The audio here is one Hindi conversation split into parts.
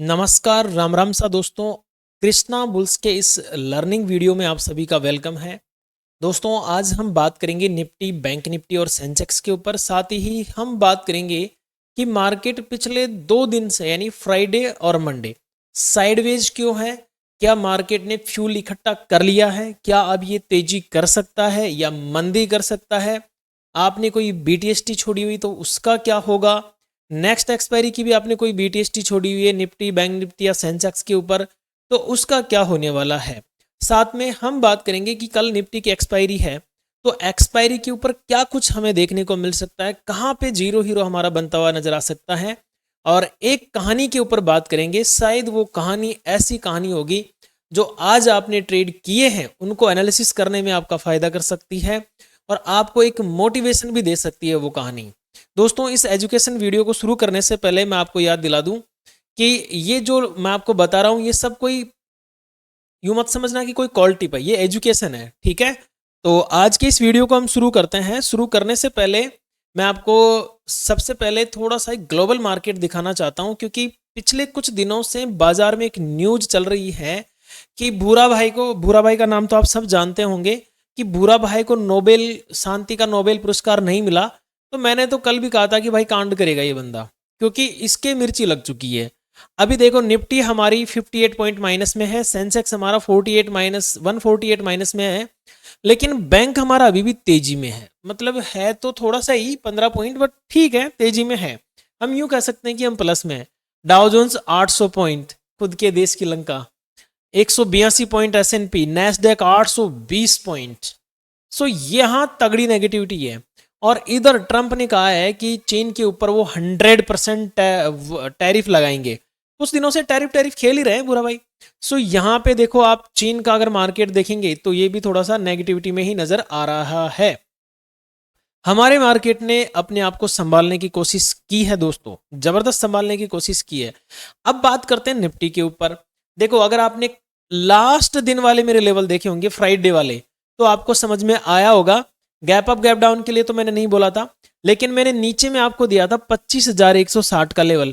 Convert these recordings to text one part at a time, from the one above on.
नमस्कार, राम राम सा दोस्तों। कृष्णा बुल्स के इस लर्निंग वीडियो में आप सभी का वेलकम है। दोस्तों, आज हम बात करेंगे निफ्टी, बैंक निफ्टी और सेंसेक्स के ऊपर। साथ ही हम बात करेंगे कि मार्केट पिछले 2 दिन से यानी फ्राइडे और मंडे साइडवेज क्यों है। क्या मार्केट ने फ्यूल इकट्ठा कर लिया है? क्या अब ये तेजी कर सकता है या मंदी कर सकता है? आपने कोई बीटीएसटी छोड़ी हुई तो उसका क्या होगा? नेक्स्ट एक्सपायरी की भी आपने कोई बीटीएसटी छोड़ी हुई है निफ्टी, बैंक निफ्टी या सेंसेक्स के ऊपर, तो उसका क्या होने वाला है। साथ में हम बात करेंगे कि कल निफ्टी की एक्सपायरी है, तो एक्सपायरी के ऊपर क्या कुछ हमें देखने को मिल सकता है, कहाँ पे जीरो हीरो हमारा बनता हुआ नजर आ सकता है। और एक कहानी के ऊपर बात करेंगे, शायद वो कहानी ऐसी कहानी होगी जो आज आपने ट्रेड किए हैं उनको एनालिसिस करने में आपका फायदा कर सकती है और आपको एक मोटिवेशन भी दे सकती है वो कहानी। दोस्तों, इस एजुकेशन वीडियो को शुरू करने से पहले मैं आपको याद दिला दूं कि ये जो मैं आपको बता रहा हूं ये सब कोई यूं मत समझना कि कोई कॉल टिप है, ये एजुकेशन है, ठीक है। तो आज के इस वीडियो को हम शुरू करते हैं। शुरू करने से पहले मैं आपको सबसे पहले थोड़ा सा एक ग्लोबल मार्केट दिखाना चाहता हूं, क्योंकि पिछले कुछ दिनों से बाजार में एक न्यूज चल रही है कि भूरा भाई का नाम तो आप सब जानते होंगे, कि भूरा भाई को नोबेल शांति का नोबेल पुरस्कार नहीं मिला। तो मैंने तो कल भी कहा था कि भाई कांड करेगा ये बंदा, क्योंकि इसके मिर्ची लग चुकी है। अभी देखो, निफ्टी हमारी 58 पॉइंट माइनस में है, सेंसेक्स हमारा 148 माइनस में है, लेकिन बैंक हमारा अभी भी तेजी में है। मतलब है तो थोड़ा सा ही 15 पॉइंट, बट ठीक है, तेजी में है। हम यूं कह सकते हैं कि हम प्लस में है। डाउ जोन्स 800 पॉइंट, खुद के देश की लंका, 182 point S&P, Nasdaq 820 point. So यहां तगड़ी नेगेटिविटी है। और इधर ट्रंप ने कहा है कि चीन के ऊपर वो 100% टैरिफ लगाएंगे। कुछ दिनों से टैरिफ टैरिफ खेल ही रहे हैं बुरा भाई। सो यहाँ पे देखो, आप चीन का अगर मार्केट देखेंगे तो ये भी थोड़ा सा नेगेटिविटी में ही नजर आ रहा है। हमारे मार्केट ने अपने आप को संभालने की कोशिश की है दोस्तों, जबरदस्त संभालने की कोशिश की है। अब बात करते हैं निफ्टी के ऊपर। देखो, अगर आपने लास्ट दिन वाले मेरे लेवल देखे होंगे, फ्राइडे वाले, तो आपको समझ में आया होगा। गैप अप गैप डाउन के लिए तो मैंने नहीं बोला था, लेकिन मैंने नीचे में आपको दिया था 25,160 का लेवल,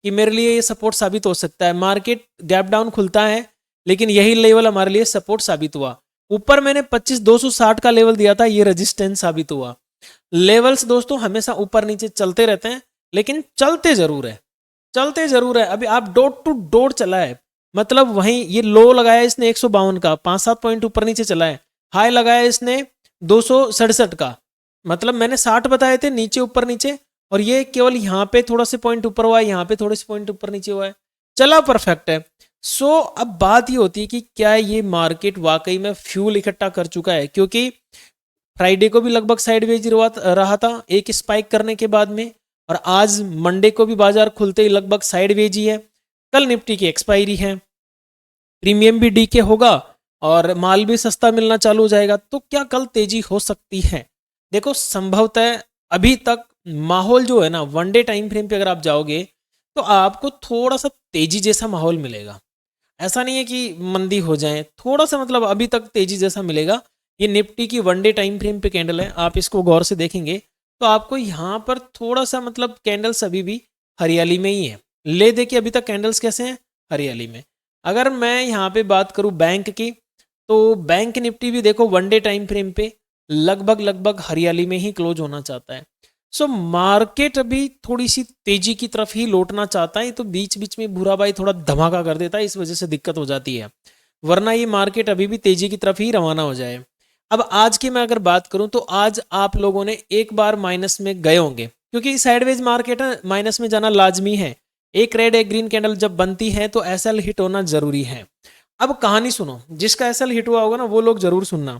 कि मेरे लिए ये सपोर्ट साबित हो सकता है। मार्केट गैप डाउन खुलता है, लेकिन यही लेवल हमारे लिए सपोर्ट साबित हुआ। ऊपर मैंने 25,260 का लेवल दिया था, ये रजिस्टेंस साबित हुआ। लेवल्स दोस्तों हमेशा ऊपर नीचे चलते रहते हैं, लेकिन चलते जरूर है, चलते जरूर है। अभी आप डॉट टू डॉट चला है, मतलब वहीं ये लो लगाया इसने 152 का, 5-7 पॉइंट ऊपर नीचे चला है। हाई लगाया इसने 267 का, मतलब मैंने 60 बताए थे नीचे ऊपर नीचे, और ये केवल यहाँ पे थोड़ा से पॉइंट ऊपर हुआ है, यहाँ पे थोड़े से पॉइंट ऊपर नीचे हुआ है, चला परफेक्ट है। सो अब बात ये होती है कि क्या ये मार्केट वाकई में फ्यूल इकट्ठा कर चुका है, क्योंकि फ्राइडे को भी लगभग साइडवेज रहा था एक स्पाइक करने के बाद में, और आज मंडे को भी बाजार खुलते ही लगभग साइडवेज ही है। कल निफ्टी की एक्सपायरी है, प्रीमियम भी डी के होगा और माल भी सस्ता मिलना चालू हो जाएगा। तो क्या कल तेजी हो सकती है? देखो, संभवतः अभी तक माहौल जो है ना, वनडे टाइम फ्रेम पे अगर आप जाओगे तो आपको थोड़ा सा तेजी जैसा माहौल मिलेगा। ऐसा नहीं है कि मंदी हो जाए, थोड़ा सा मतलब अभी तक तेजी जैसा मिलेगा। ये निफ्टी की वनडे टाइम फ्रेम पे कैंडल है, आप इसको गौर से देखेंगे तो आपको यहाँ पर थोड़ा सा मतलब कैंडल्स अभी भी हरियाली में ही है। ले देखिए अभी तक कैंडल्स कैसे हैं, हरियाली में। अगर मैं यहाँ पे बात करूँ बैंक की, तो बैंक निफ्टी भी देखो वनडे टाइम फ्रेम पे लगभग लगभग हरियाली में ही क्लोज होना चाहता है। सो मार्केट अभी थोड़ी सी तेजी की तरफ ही लौटना चाहता है, तो बीच बीच में भूरा भाई थोड़ा धमाका कर देता है, इस वजह से दिक्कत हो जाती है। वरना ये मार्केट अभी भी तेजी की तरफ ही रवाना हो जाए। अब आज की मैं अगर बात करूं तो आज आप लोगों ने एक बार माइनस में गए होंगे, क्योंकि साइडवेज मार्केट है, माइनस में जाना लाजमी है। एक रेड एक ग्रीन कैंडल जब बनती है तो एसएल हिट होना जरूरी है। अब कहानी सुनो, जिसका एसएल हिट हुआ होगा ना वो लोग जरूर सुनना,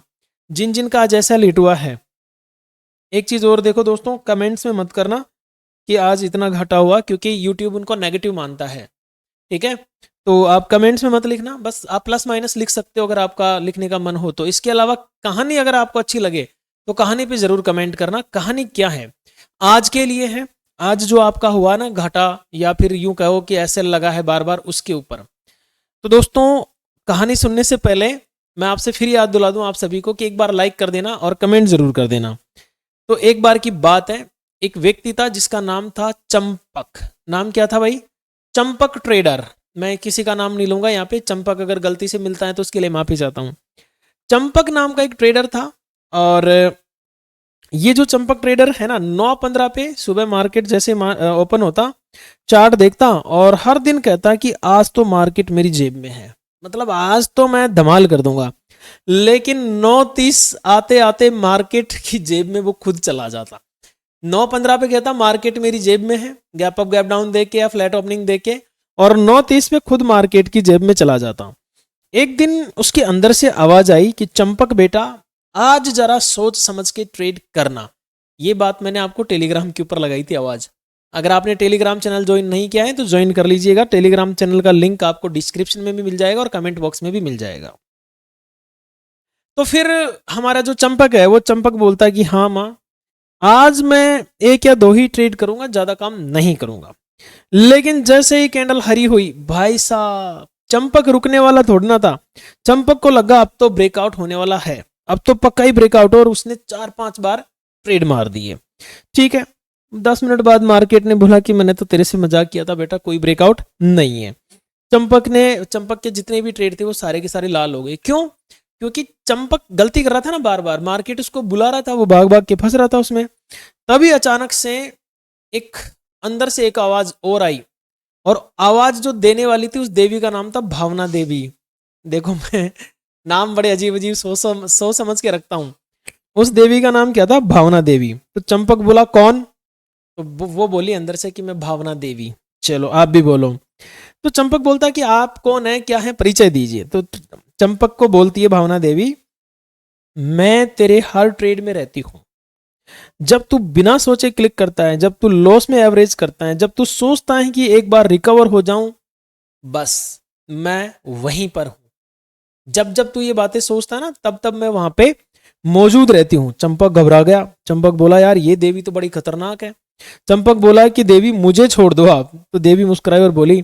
जिन जिन का आज एसएल हिट हुआ है। एक चीज और देखो दोस्तों, कमेंट्स में मत करना कि आज इतना घटा हुआ, क्योंकि यूट्यूब उनको नेगेटिव मानता है, ठीक है। तो आप कमेंट्स में मत लिखना, बस आप प्लस माइनस लिख सकते हो अगर आपका लिखने का मन हो तो। इसके अलावा कहानी अगर आपको अच्छी लगे तो कहानी पे जरूर कमेंट करना, कहानी क्या है आज के लिए है। आज जो आपका हुआ ना घाटा, या फिर यूं कहो कि ऐसे लगा है बार बार, उसके ऊपर। तो दोस्तों, कहानी सुनने से पहले मैं आपसे फिर याद दिला दूं आप सभी को कि एक बार लाइक कर देना और कमेंट जरूर कर देना। तो एक बार की बात है, एक व्यक्ति था जिसका नाम था चंपक। नाम क्या था भाई? चंपक ट्रेडर। मैं किसी का नाम नहीं लूंगा यहाँ पे, चंपक अगर गलती से मिलता है तो उसके लिए माफी चाहता हूँ। चंपक नाम का एक ट्रेडर था, और ये जो चंपक ट्रेडर है ना, 9:15 पे सुबह मार्केट जैसे ओपन होता, चार्ट देखता और हर दिन कहता कि आज तो मार्केट मेरी जेब में है, मतलब आज तो मैं धमाल कर दूंगा। लेकिन 9:30 आते आते मार्केट की जेब में वो खुद चला जाता। 9:15 पे कहता मार्केट मेरी जेब में है, गैप अप गैप डाउन देके या फ्लैट ओपनिंग देके, और 9:30 पे खुद मार्केट की जेब में चला जाता। एक दिन उसके अंदर से आवाज आई कि चंपक बेटा, आज जरा सोच समझ के ट्रेड करना। ये बात मैंने आपको टेलीग्राम के ऊपर लगाई थी आवाज। अगर आपने टेलीग्राम चैनल ज्वाइन नहीं किया है तो ज्वाइन कर लीजिएगा। टेलीग्राम चैनल का लिंक आपको डिस्क्रिप्शन में भी मिल जाएगा और कमेंट बॉक्स में भी मिल जाएगा। तो फिर हमारा जो चंपक है वो चंपक बोलता है कि हाँ माँ, आज मैं 1 या 2 ही ट्रेड करूंगा, ज्यादा काम नहीं करूंगा। लेकिन जैसे ही कैंडल हरी हुई, भाई साहब चंपक रुकने वाला थोड़ा ना था। चंपक को लगा अब तो ब्रेकआउट होने वाला है, अब तो पक्का ही ब्रेकआउट, और उसने 4-5 बार ट्रेड मार दिए। ठीक है, 10 मिनट बाद मार्केट ने बोला कि मैंने तो तेरे से मजाक किया था बेटा, कोई ब्रेकआउट नहीं है। चंपक के जितने भी ट्रेड थे वो सारे के सारे लाल हो गए। क्यों? क्योंकि चंपक गलती कर रहा था ना, बार बार मार्केट उसको बुला रहा था, वो भाग भाग के फंस रहा था उसमें। तभी अचानक से एक अंदर से एक आवाज और आई, और आवाज जो देने वाली थी उस देवी का नाम था भावना देवी। देखो मैं नाम बड़े अजीब अजीब सोच समझ के रखता हूं। उस देवी का नाम क्या था? भावना देवी। तो चंपक बोला कौन? तो वो बोली अंदर से कि मैं भावना देवी। चलो आप भी बोलो। तो चंपक बोलता कि आप कौन है, क्या है, परिचय दीजिए। तो चंपक को बोलती है भावना देवी, मैं तेरे हर ट्रेड में रहती हूं। जब तू बिना सोचे क्लिक करता है, जब तू लॉस में एवरेज करता है, जब तू सोचता है कि एक बार रिकवर हो जाऊं, बस मैं वहीं पर हूं। जब जब तू ये बातें सोचता है ना, तब तब मैं वहां पे मौजूद रहती हूं। चंपक घबरा गया। चंपक बोला यार ये देवी तो बड़ी खतरनाक है। चंपक बोला कि देवी मुझे छोड़ दो आप। तो देवी मुस्कुराई और बोली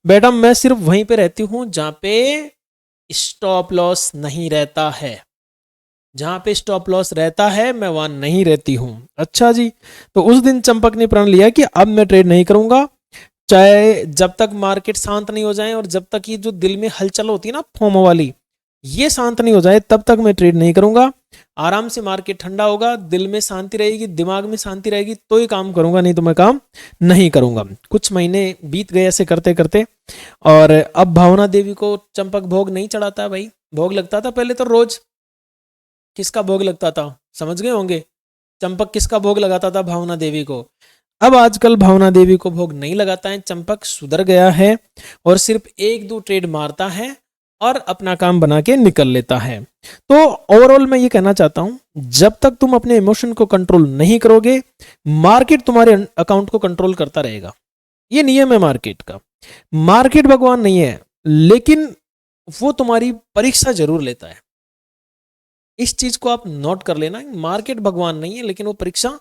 बेटा मैं सिर्फ वहीं पे रहती हूं जहां पे स्टॉप लॉस नहीं रहता है। जहां पे स्टॉप लॉस रहता है मैं वहां नहीं रहती हूं। अच्छा जी। तो उस दिन चंपक ने प्रण लिया कि अब मैं ट्रेड नहीं करूंगा, चाहे जब तक मार्केट शांत नहीं हो जाए, और जब तक ये जो दिल में हलचल होती है ना फोमो वाली, ये शांत नहीं हो जाए तब तक मैं ट्रेड नहीं करूंगा। आराम से मार्केट ठंडा होगा, दिल में शांति रहेगी, दिमाग में शांति रहेगी, तो ही काम करूंगा, नहीं तो मैं काम नहीं करूंगा। कुछ महीने बीत गए ऐसे करते करते, और अब भावना देवी को चंपक भोग नहीं चढ़ाता भाई। भोग लगता था पहले तो रोज। किसका भोग लगता था समझ गए होंगे? चंपक किसका भोग लगाता था? भावना देवी को। अब आजकल भावना देवी को भोग नहीं लगाता है। चंपक सुधर गया है और सिर्फ 1-2 ट्रेड मारता है और अपना काम बना के निकल लेता है। तो ओवरऑल मैं ये कहना चाहता हूं, जब तक तुम अपने इमोशन को कंट्रोल नहीं करोगे, मार्केट तुम्हारे अकाउंट को कंट्रोल करता रहेगा। ये नियम है मार्केट का। मार्केट भगवान नहीं है, लेकिन वो तुम्हारी परीक्षा जरूर लेता है। इस चीज को आप नोट कर लेना। मार्केट भगवान नहीं है, लेकिन वो परीक्षा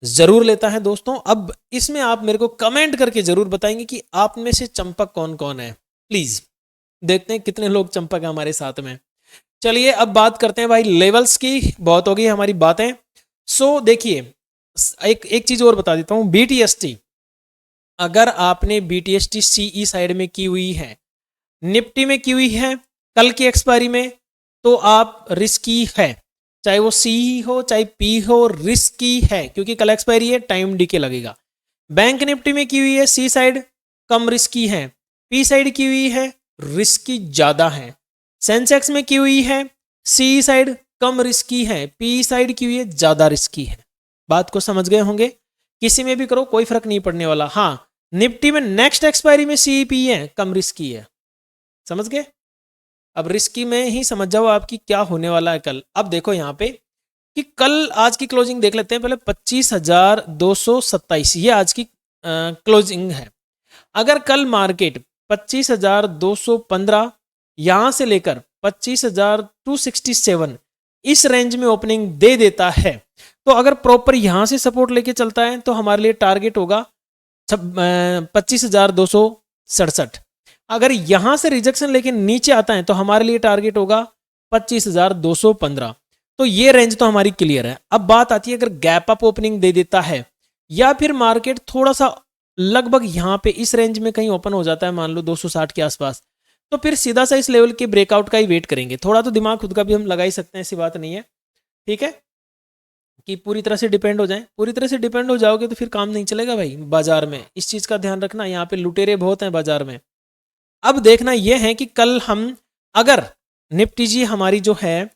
जरूर लेता है दोस्तों। अब इसमें आप मेरे को कमेंट करके जरूर बताएंगे कि आप में से चंपक कौन कौन है। प्लीज देखते हैं कितने लोग चंपक है हमारे साथ में। चलिए अब बात करते हैं भाई लेवल्स की। बहुत हो गई हमारी बातें। सो देखिए, एक एक चीज और बता देता हूं। बीटीएसटी, अगर आपने बीटीएसटी सीई साइड में की हुई है, निफ्टी में की हुई है कल की एक्सपायरी में, तो आप रिस्की है। चाहे वो सी हो चाहे पी हो, रिस्की है क्योंकि कल एक्सपायरी है, टाइम डीके लगेगा। बैंक निफ्टी में की हुई है सी साइड, कम रिस्की है। पी साइड की हुई है, रिस्की ज्यादा है। सेंसेक्स में की हुई है सी साइड, कम रिस्की है। पी साइड की हुई है, ज्यादा रिस्की है। बात को समझ गए होंगे? किसी में भी करो कोई फर्क नहीं पड़ने वाला। हाँ, निफ्टी में नेक्स्ट एक्सपायरी में सी पी है, कम रिस्की है। समझ गए? अब रिस्की में ही समझ जाओ आपकी क्या होने वाला है कल। अब देखो यहाँ पे कि कल आज की क्लोजिंग देख लेते हैं पहले। 25,227 ये आज की क्लोजिंग है। अगर कल मार्केट 25,215 यहां से लेकर 25,267 इस रेंज में ओपनिंग दे देता है, तो अगर प्रॉपर यहां से सपोर्ट लेके चलता है तो हमारे लिए टारगेट होगा 25,267। अगर यहां से रिजेक्शन लेके नीचे आता है तो हमारे लिए टारगेट होगा 25,215। तो ये रेंज तो हमारी क्लियर है। अब बात आती है अगर गैप अप ओपनिंग दे देता है या फिर मार्केट थोड़ा सा लगभग यहाँ पे इस रेंज में कहीं ओपन हो जाता है, मान लो 260 के आसपास, तो फिर सीधा सा इस लेवल के ब्रेकआउट का ही वेट करेंगे। थोड़ा तो दिमाग खुद का भी हम लगा ही सकते हैं, ऐसी बात नहीं है, ठीक है, कि पूरी तरह से डिपेंड हो जाए। पूरी तरह से डिपेंड हो जाओगे तो फिर काम नहीं चलेगा भाई बाजार में, इस चीज़ का ध्यान रखना। यहाँ पे लुटेरे बहुत हैं बाजार में। अब देखना यह है कि कल हम अगर निफ्टी जी हमारी जो है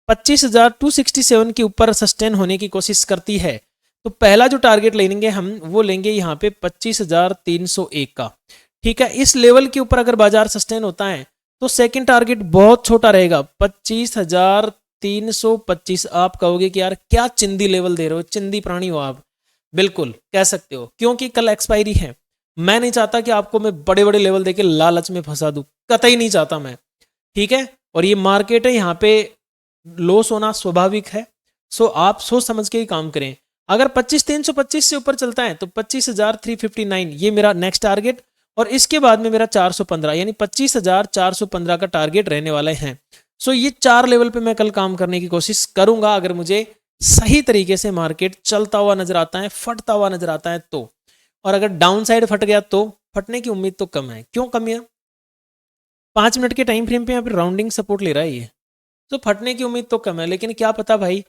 25,267 के ऊपर सस्टेन होने की कोशिश करती है, तो पहला जो टारगेट लेंगे हम वो लेंगे यहाँ पे 25,301 का, ठीक है। इस लेवल के ऊपर अगर बाजार सस्टेन होता है तो सेकंड टारगेट बहुत छोटा रहेगा, 25,325। आप कहोगे कि यार क्या चिंदी लेवल दे रहे हो, चिंदी प्राणी हो आप, बिल्कुल कह सकते हो, क्योंकि कल एक्सपायरी है। मैं नहीं चाहता कि आपको मैं बड़े बड़े लेवल देके लालच में फंसा दूं, कतई नहीं चाहता मैं, ठीक है। और ये मार्केट है, यहाँ पे लॉस होना स्वाभाविक है। सो आप सोच समझ के ही काम करें। अगर 25,325 से ऊपर चलता है तो 25,359 ये मेरा नेक्स्ट टारगेट, और इसके बाद में मेरा 415 यानी 25,415 का टारगेट रहने वाले हैं। सो ये 4 लेवल पे मैं कल काम करने की कोशिश करूंगा, अगर मुझे सही तरीके से मार्केट चलता हुआ नजर आता है, फटता हुआ नजर आता है तो। और अगर डाउन साइड फट गया तो फटने की उम्मीद तो कम है। क्यों कम है? 5 मिनट के टाइम फ्रेम पे यहाँ पे राउंडिंग सपोर्ट ले रहा है ये, तो फटने की उम्मीद तो कम है। लेकिन क्या पता भाई,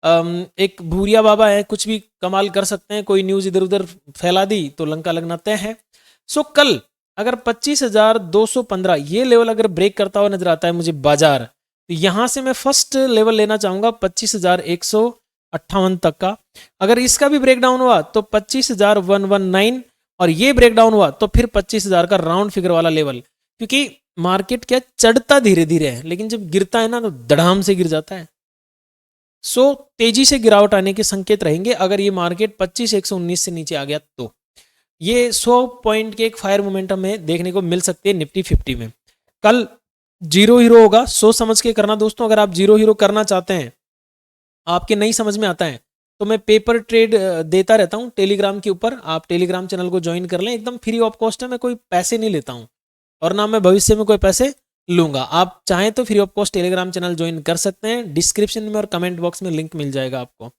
एक भूरिया बाबा है, कुछ भी कमाल कर सकते हैं, कोई न्यूज़ इधर उधर फैला दी तो लंका लगना तय है। सो कल अगर 25,215 ये लेवल अगर ब्रेक करता हुआ नजर आता है मुझे बाजार, तो यहाँ से मैं फर्स्ट लेवल लेना चाहूँगा 25,158 तक का। अगर इसका भी ब्रेक डाउन हुआ तो 25,119, और ये ब्रेक डाउन हुआ तो फिर 25,000 का राउंड फिगर वाला लेवल। क्योंकि मार्केट क्या चढ़ता धीरे धीरे है, लेकिन जब गिरता है ना तो धड़ाम से गिर जाता है। सो तेजी से गिरावट आने के संकेत रहेंगे अगर ये मार्केट 25,119 से नीचे आ गया तो। ये 100 पॉइंट के एक फायर मोमेंटम में देखने को मिल सकती है निफ्टी 50 में। कल जीरो हीरो होगा, सोच समझ के करना दोस्तों। अगर आप जीरो हीरो करना चाहते हैं, आपके नहीं समझ में आता है, तो मैं पेपर ट्रेड देता रहता हूँ टेलीग्राम के ऊपर। आप टेलीग्राम चैनल को ज्वाइन कर लें, एकदम फ्री ऑफ कॉस्ट है, मैं कोई पैसे नहीं लेता हूँ और ना मैं भविष्य में कोई पैसे लूंगा। आप चाहें तो free of cost Telegram channel join कर सकते हैं, डिस्क्रिप्शन में और कमेंट बॉक्स में लिंक मिल जाएगा आपको।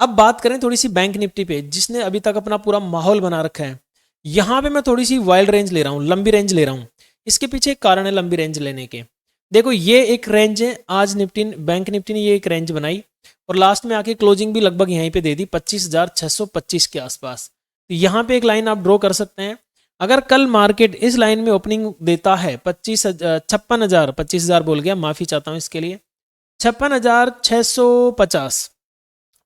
अब बात करें थोड़ी सी बैंक निफ्टी पे, जिसने अभी तक अपना पूरा माहौल बना रखा है। यहाँ पे मैं थोड़ी सी वाइल्ड रेंज ले रहा हूँ, लंबी रेंज ले रहा हूँ। इसके पीछे एक कारण है लंबी रेंज लेने के। देखो ये एक रेंज है, आज निफ्टी बैंक निफ्टी ने ये एक रेंज बनाई और लास्ट में आके क्लोजिंग भी लगभग यहीं पे दे दी 25,625 के आसपास। तो यहाँ पे एक लाइन आप ड्रॉ कर सकते हैं। अगर कल मार्केट इस लाइन में ओपनिंग देता है 25,000 बोल गया, माफी चाहता हूँ इसके लिए, 56,650,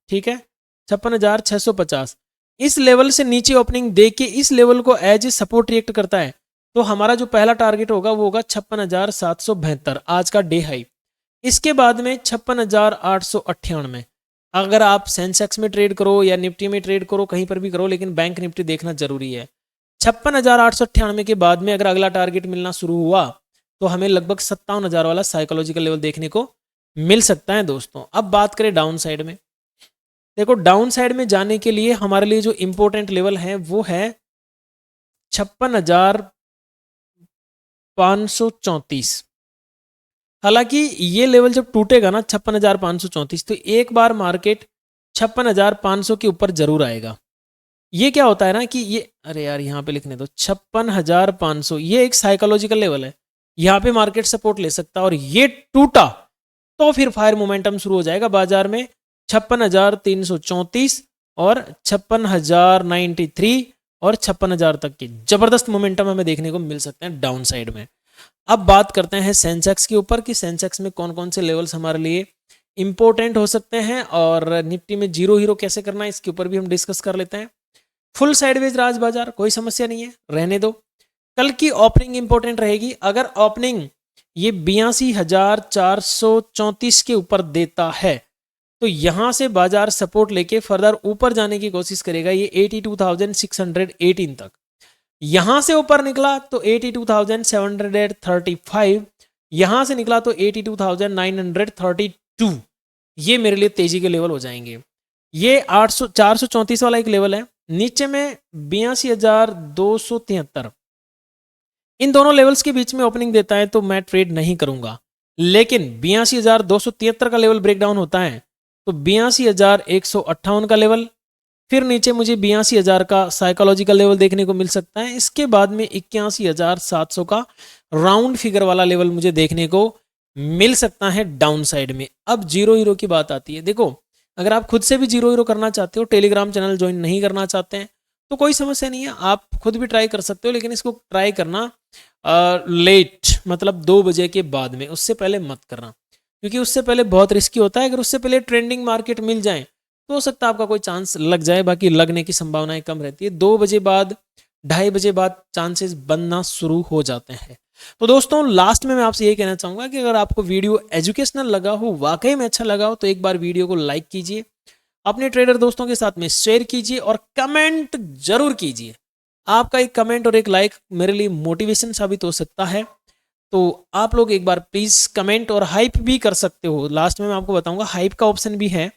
ठीक है, 56,650 इस लेवल से नीचे ओपनिंग दे के इस लेवल को एज ए सपोर्ट रिएक्ट करता है, तो हमारा जो पहला टारगेट होगा वो होगा 56,772 आज का डे हाई। इसके बाद में 56,898। अगर आप सेंसेक्स में ट्रेड करो या निफ्टी में ट्रेड करो, कहीं पर भी करो, लेकिन बैंक निफ्टी देखना जरूरी है। 56,898 के बाद में अगर अगला टारगेट मिलना शुरू हुआ तो हमें लगभग 57,000 वाला साइकोलॉजिकल लेवल देखने को मिल सकता है दोस्तों। अब बात करें डाउन साइड में, देखो डाउन साइड में जाने के लिए हमारे लिए जो इंपॉर्टेंट लेवल है वो है 56,534। हालांकि ये लेवल जब टूटेगा ना 56,534, तो एक बार मार्केट 56,500 के ऊपर जरूर आएगा। ये क्या होता है ना कि ये, अरे यार यहाँ पे लिखने दो, 56,500 ये एक साइकोलॉजिकल लेवल है, यहाँ पे मार्केट सपोर्ट ले सकता है। और ये टूटा तो फिर फायर मोमेंटम शुरू हो जाएगा बाजार में। 56,334 और 56,093 और 56,000 तक की जबरदस्त मोमेंटम हमें देखने को मिल सकते हैं डाउन साइड में। अब बात करते हैं सेंसेक्स के ऊपर कि सेंसेक्स में कौन कौन से लेवल्स हमारे लिए इंपॉर्टेंट हो सकते हैं, और निफ्टी में जीरो हीरो कैसे करना है इसके ऊपर भी हम डिस्कस कर लेते हैं। फुल साइडवेज राज बाजार, कोई समस्या नहीं है, रहने दो। कल की ओपनिंग इंपॉर्टेंट रहेगी। अगर ओपनिंग ये 82,434 के ऊपर देता है तो यहां से बाजार सपोर्ट लेके फर्दर ऊपर जाने की कोशिश करेगा, ये 82,618 तक। यहां से ऊपर निकला तो 82,735, यहां से निकला तो 82,932। ये मेरे लिए तेजी के लेवल हो जाएंगे। ये 434 वाला एक लेवल है, नीचे में 82,273। इन दोनों लेवल्स के बीच में ओपनिंग देता है तो मैं ट्रेड नहीं करूंगा। लेकिन 82,273 का लेवल ब्रेकडाउन होता है तो 82,158 का लेवल, फिर नीचे मुझे 82,000 का साइकोलॉजिकल लेवल देखने को मिल सकता है। इसके बाद में 81,700 का राउंड फिगर वाला लेवल मुझे देखने को मिल सकता है डाउन साइड में। अब जीरो हीरो की बात आती है। देखो, अगर आप खुद से भी जीरो हीरो करना चाहते हो, टेलीग्राम चैनल ज्वाइन नहीं करना चाहते हैं, तो कोई समस्या नहीं है, आप खुद भी ट्राई कर सकते हो, लेकिन इसको ट्राई करना लेट, मतलब 2 बजे के बाद में, उससे पहले मत करना, क्योंकि उससे पहले बहुत रिस्की होता है। अगर उससे पहले ट्रेंडिंग मार्केट मिल जाए तो हो सकता है आपका कोई चांस लग जाए, बाकी लगने की संभावनाएं कम रहती है। 2 बजे बाद, 2:30 बजे बाद चांसेस बनना शुरू हो जाते हैं। तो दोस्तों, लास्ट में मैं आपसे ये कहना चाहूँगा कि अगर आपको वीडियो एजुकेशनल लगा हो, वाकई में अच्छा लगा हो, तो एक बार वीडियो को लाइक कीजिए, अपने ट्रेडर दोस्तों के साथ में शेयर कीजिए और कमेंट जरूर कीजिए। आपका एक कमेंट और एक लाइक मेरे लिए मोटिवेशन साबित हो सकता है। तो आप लोग एक बार प्लीज़ कमेंट और हाइप भी कर सकते हो। लास्ट में मैं आपको बताऊंगा, हाइप का ऑप्शन भी है।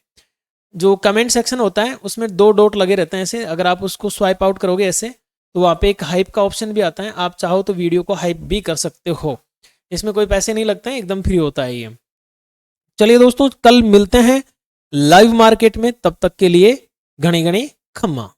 जो कमेंट सेक्शन होता है उसमें 2 डॉट लगे रहते हैं ऐसे, अगर आप उसको स्वाइप आउट करोगे ऐसे, तो वहाँ पे एक हाइप का ऑप्शन भी आता है। आप चाहो तो वीडियो को हाइप भी कर सकते हो। इसमें कोई पैसे नहीं लगते हैं, एकदम फ्री होता है ये। चलिए दोस्तों, कल मिलते हैं लाइव मार्केट में, तब तक के लिए घनी घनी खम्मा।